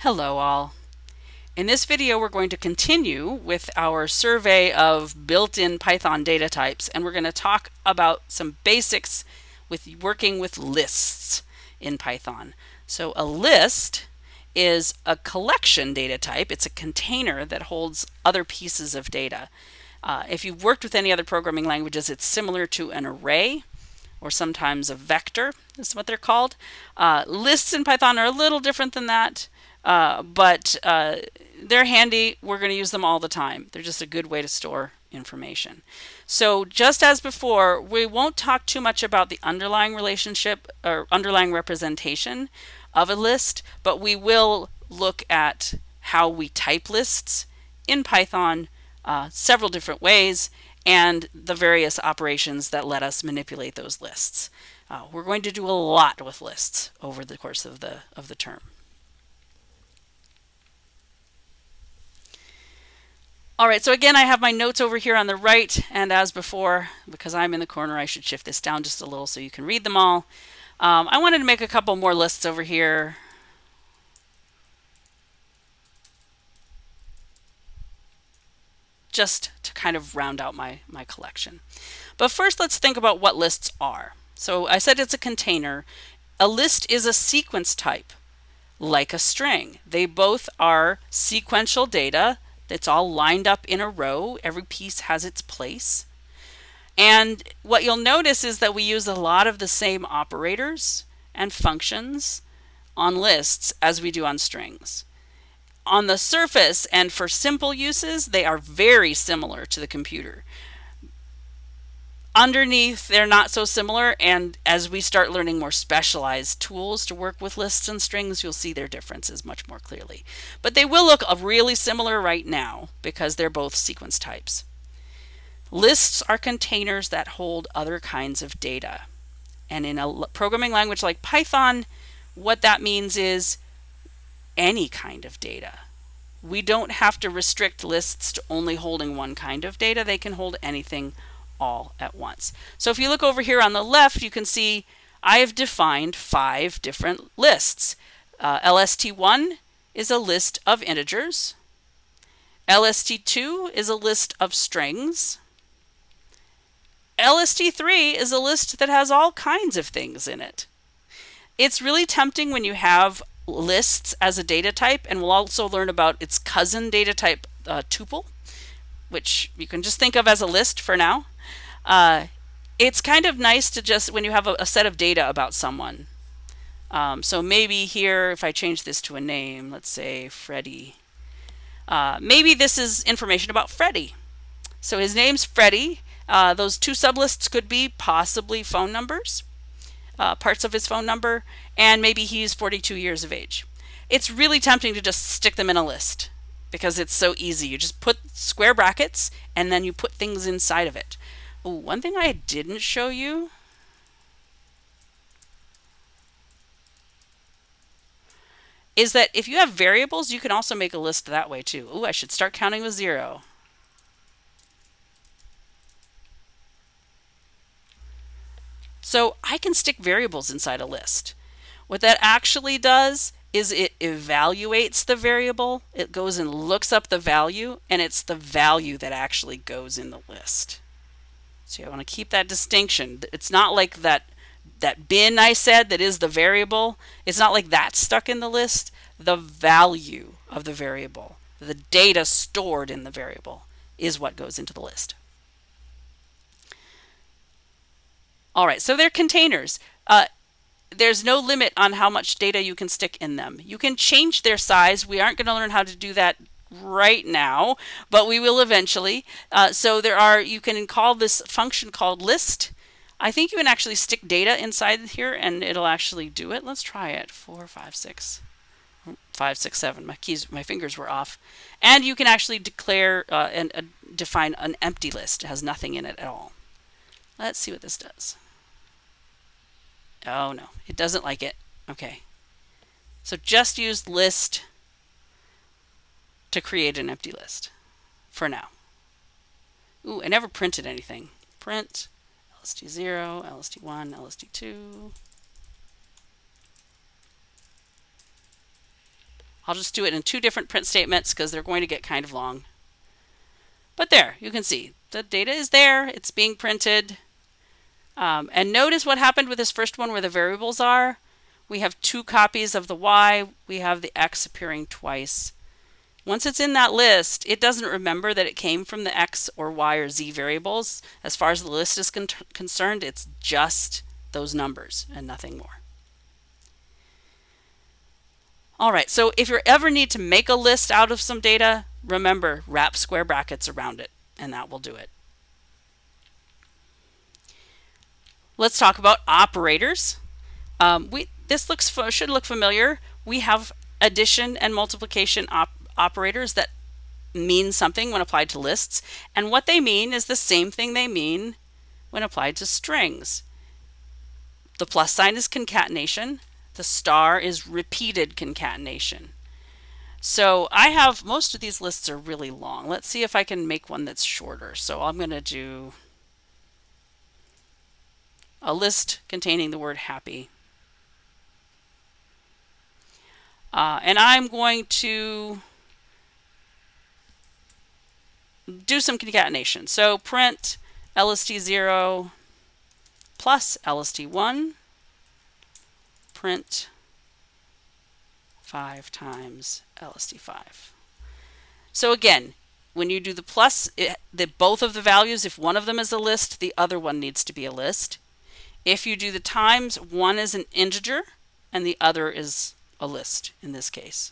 Hello all. In this video we're going to continue with our survey of built-in Python data types, and we're going to talk about some basics with working with lists in Python. So a list is a collection data type. It's a container that holds other pieces of data. If you've worked with any other programming languages, it's similar to an array, or sometimes a vector is what they're called. Lists in Python are a little different than that, but they're handy. We're going to use them all the time. They're just a good way to store information. So just as before, we won't talk too much about the underlying relationship or underlying representation of a list, but we will look at how we type lists in Python several different ways, and the various operations that let us manipulate those lists. We're going to do a lot with lists over the course of the term. All right, so again, I have my notes over here on the right, and as before, because I'm in the corner, I should shift this down just a little so you can read them all. I wanted to make a couple more lists over here. Just to kind of round out my collection. But first, let's think about what lists are. So I said it's a container. A list is a sequence type, like a string. They both are sequential data. It's all lined up in a row. Every piece has its place. And what you'll notice is that we use a lot of the same operators and functions on lists as we do on strings. On the surface and for simple uses, they are very similar to the computer. Underneath, they're not so similar, and as we start learning more specialized tools to work with lists and strings, you'll see their differences much more clearly. But they will look really similar right now because they're both sequence types. Lists are containers that hold other kinds of data. And in a programming language like Python, what that means is any kind of data. We don't have to restrict lists to only holding one kind of data. They can hold anything all at once. So if you look over here on the left, you can see I have defined 5 different lists. LST1 is a list of integers. LST2 is a list of strings. LST3 is a list that has all kinds of things in it. It's really tempting when you have lists as a data type, and we'll also learn about its cousin data type, tuple, which you can just think of as a list for now. It's kind of nice to just, when you have a set of data about someone. So maybe here, if I change this to a name, let's say Freddie. Maybe this is information about Freddie. So his name's Freddie. Those 2 sublists could be possibly phone numbers, parts of his phone number, and maybe he's 42 years of age. It's really tempting to just stick them in a list because it's so easy. You just put square brackets and then you put things inside of it. Ooh, one thing I didn't show you is that if you have variables, you can also make a list that way too. Ooh, I should start counting with 0. So I can stick variables inside a list. What that actually does is it evaluates the variable. It goes and looks up the value, and it's the value that actually goes in the list. So I want to keep that distinction. It's not like that bin I said that is the variable. It's not like that's stuck in the list. The value of the variable, the data stored in the variable, is what goes into the list. All right, so they're containers. There's no limit on how much data you can stick in them. You can change their size. We aren't going to learn how to do that right now, but we will eventually. So you can call this function called list. I think you can actually stick data inside here and it'll actually do it. Let's try it. 4, 5, 6, 5, 6, 7. My fingers were off. And you can actually declare and define an empty list. It has nothing in it at all. Let's see what this does. Oh no, it doesn't like it. Okay. So just use list to create an empty list for now. Ooh, I never printed anything. Print LST0, LST1, LST2. I'll just do it in 2 different print statements because they're going to get kind of long. But there, you can see the data is there. It's being printed. And notice what happened with this first one where the variables are. We have 2 copies of the y. We have the x appearing twice. Once it's in that list, it doesn't remember that it came from the x or y or z variables. As far as the list is concerned, it's just those numbers and nothing more. All right, so if you ever need to make a list out of some data, remember, wrap square brackets around it, and that will do it. Let's talk about operators. This should look familiar. We have addition and multiplication operators that mean something when applied to lists, and what they mean is the same thing they mean when applied to strings. The plus sign is concatenation. The star is repeated concatenation. So I have, most of these lists are really long. Let's see if I can make one that's shorter. So I'm going to do a list containing the word happy. And I'm going to do some concatenation. So print LST0 plus LST1, print 5 times LST5. So again, when you do the plus, both of the values, if one of them is a list, the other one needs to be a list. If you do the times, one is an integer and the other is a list in this case.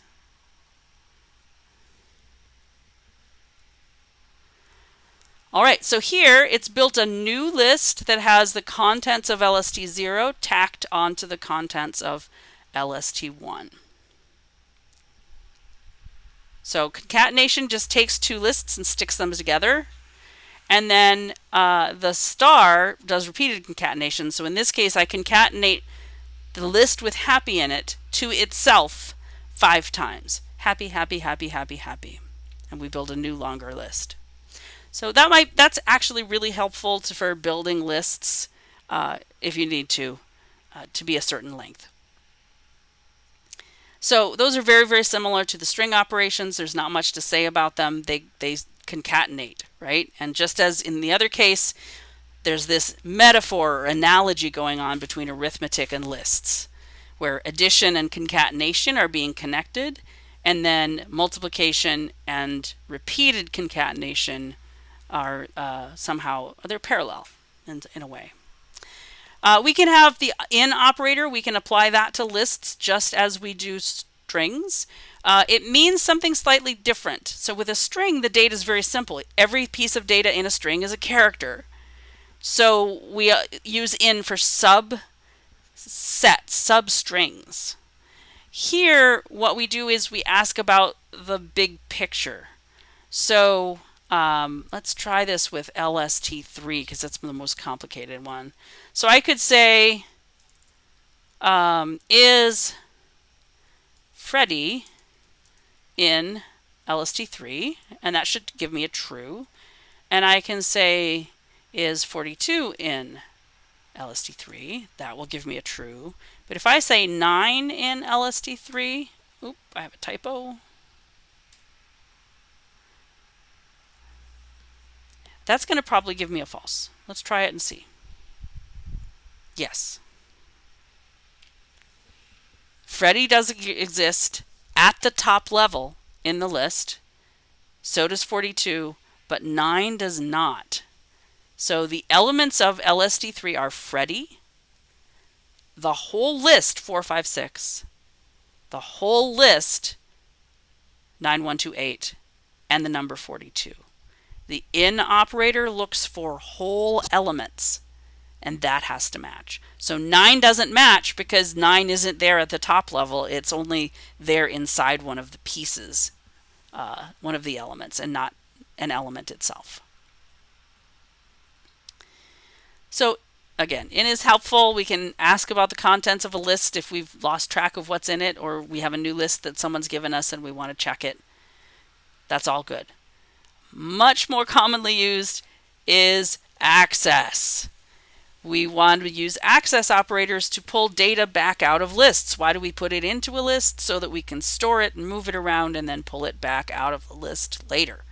All right, so here it's built a new list that has the contents of LST0 tacked onto the contents of LST1. So concatenation just takes 2 lists and sticks them together. And then the star does repeated concatenation. So in this case, I concatenate the list with happy in it to itself 5 times. Happy, happy, happy, happy, happy. And we build a new longer list. So that's actually really helpful for building lists if you need to be a certain length. So those are very, very similar to the string operations. There's not much to say about them. They concatenate, right? And just as in the other case, there's this metaphor or analogy going on between arithmetic and lists, where addition and concatenation are being connected, and then multiplication and repeated concatenation are they're parallel in a way. We can have the in operator. We can apply that to lists just as we do strings. It means something slightly different. So with a string, the data is very simple. Every piece of data in a string is a character. So we use in for subsets, substrings. Here, what we do is we ask about the big picture. So let's try this with LST3 because that's the most complicated one. So I could say, is Freddie in LST3? And that should give me a true. And I can say, is 42 in LST3? That will give me a true. But if I say 9 in LST3, oop, I have a typo. That's going to probably give me a false. Let's try it and see. Yes. Freddie does exist at the top level in the list. So does 42, but 9 does not. So the elements of LST3 are Freddie, the whole list 4, 5, 6, the whole list 9, 1, 2, 8, and the number 42. The in operator looks for whole elements, and that has to match. So 9 doesn't match because 9 isn't there at the top level. It's only there inside one of the pieces, one of the elements, and not an element itself. So again, in is helpful. We can ask about the contents of a list if we've lost track of what's in it, or we have a new list that someone's given us and we want to check it. That's all good. Much more commonly used is access. We want to use access operators to pull data back out of lists. Why do we put it into a list? So that we can store it and move it around and then pull it back out of the list later.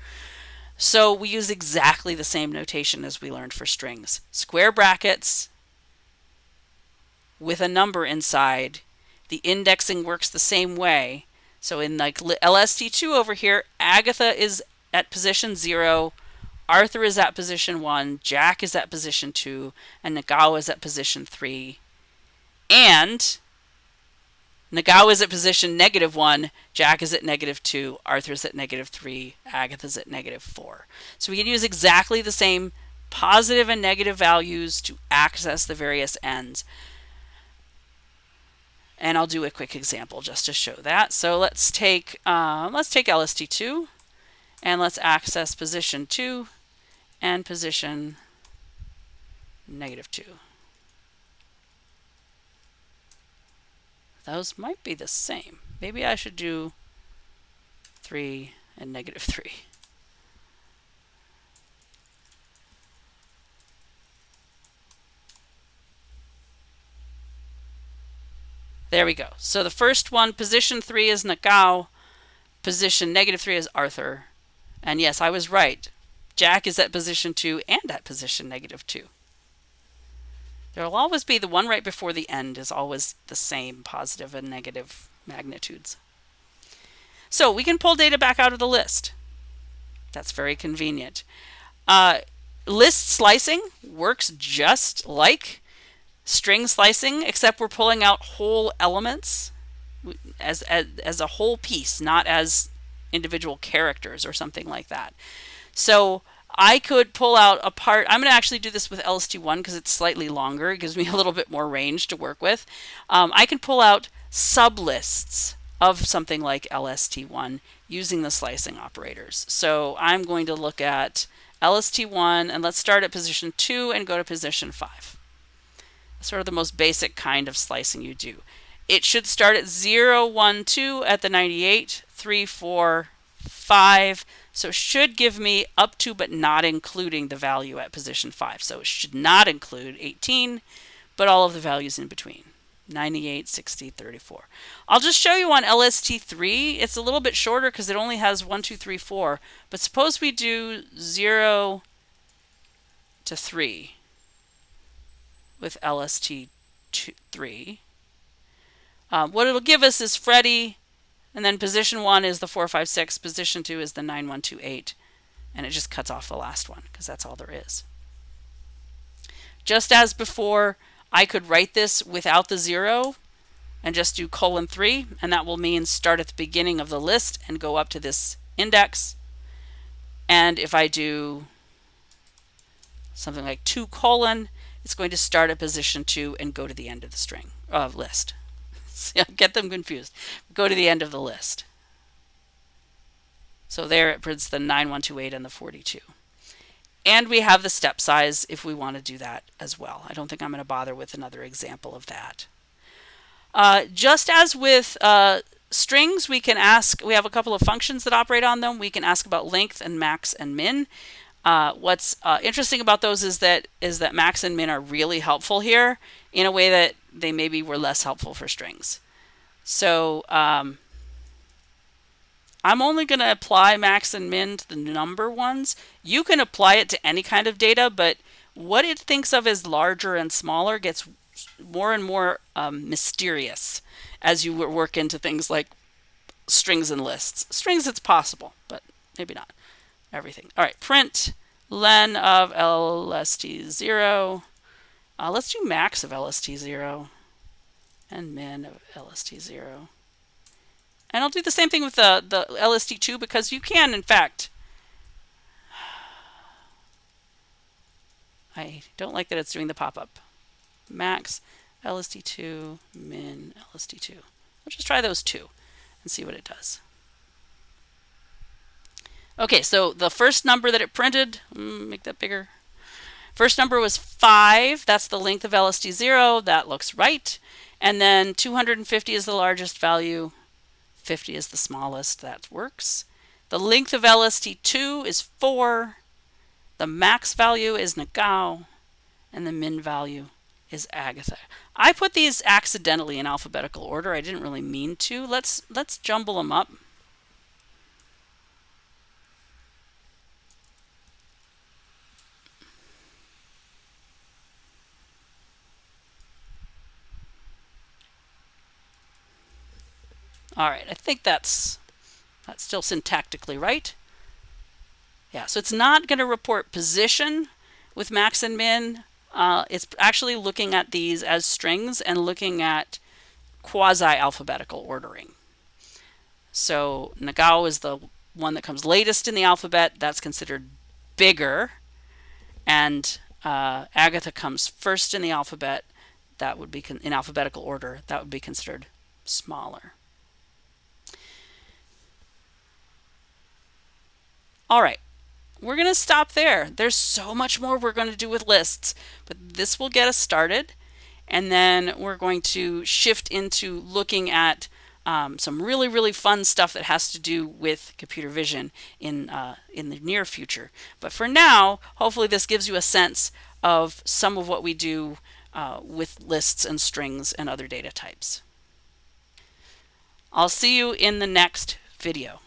So we use exactly the same notation as we learned for strings. Square brackets with a number inside. The indexing works the same way. So in like LST2 over here, Agatha is at position 0, Arthur is at position 1, Jack is at position 2, and Nagao is at position 3. And Nagao is at position -1, Jack is at -2, Arthur's at -3, Agatha's at -4. So we can use exactly the same positive and negative values to access the various ends. And I'll do a quick example just to show that. So let's take LST2 and let's access position 2 and position -2. Those might be the same. Maybe I should do 3 and -3. There we go. So the first one, position 3 is Nagao, position -3 is Arthur. And yes, I was right. Jack is at position 2 and at position -2. There will always be the one right before the end is always the same positive and negative magnitudes. So we can pull data back out of the list. That's very convenient. List slicing works just like string slicing, except we're pulling out whole elements as a whole piece, not as individual characters or something like that. So I could pull out a part. I'm going to actually do this with LST1 because it's slightly longer. It gives me a little bit more range to work with. I can pull out sublists of something like LST1 using the slicing operators. So I'm going to look at LST1 and let's start at position 2 and go to position 5. Sort of the most basic kind of slicing you do. It should start at 0, 1, 2 at the 98, 3, 4, 5. So it should give me up to but not including the value at position 5. So it should not include 18, but all of the values in between. 98, 60, 34. I'll just show you on LST3. It's a little bit shorter because it only has 1, 2, 3, 4. But suppose we do 0 to 3 with LST3. What it'll give us is Freddie, and then position 1 is the 4, 5, 6, position 2 is the 9, 1, 2, 8, and it just cuts off the last one because that's all there is. Just as before, I could write this without the 0 and just do :3, and that will mean start at the beginning of the list and go up to this index. And if I do something like 2: it's going to start at position 2 and go to the end of the string list. See, I get them confused. Go to the end of the list. So there it prints the 9, 1, 2, 8 and the 42. And we have the step size if we want to do that as well. I don't think I'm going to bother with another example of that. Just as with strings, we have a couple of functions that operate on them. We can ask about length and max and min. What's interesting about those is that max and min are really helpful here in a way that they maybe were less helpful for strings. So I'm only going to apply max and min to the number ones. You can apply it to any kind of data, but what it thinks of as larger and smaller gets more and more mysterious as you work into things like strings and lists. Strings, it's possible, but maybe not everything. All right, print len of LST0. Let's do max of LST0 and min of LST0. And I'll do the same thing with the LST2 because you can, in fact, I don't like that it's doing the pop-up. Max LST2, min LST2. Let's just try those two and see what it does. Okay, so the first number that it printed, make that bigger. First number was 5. That's the length of LST0. That looks right. And then 250 is the largest value. 50 is the smallest. That works. The length of LST2 is 4. The max value is Nagao. and the min value is Agatha. I put these accidentally in alphabetical order. I didn't really mean to. Let's jumble them up. All right, I think that's still syntactically right. Yeah, so it's not going to report position with max and min. It's actually looking at these as strings and looking at quasi-alphabetical ordering. So Nagao is the one that comes latest in the alphabet. That's considered bigger. And Agatha comes first in the alphabet. That would be in alphabetical order. That would be considered smaller. All right, we're going to stop there. There's so much more we're going to do with lists, but this will get us started. And then we're going to shift into looking at some really, really fun stuff that has to do with computer vision in the near future. But for now, hopefully this gives you a sense of some of what we do with lists and strings and other data types. I'll see you in the next video.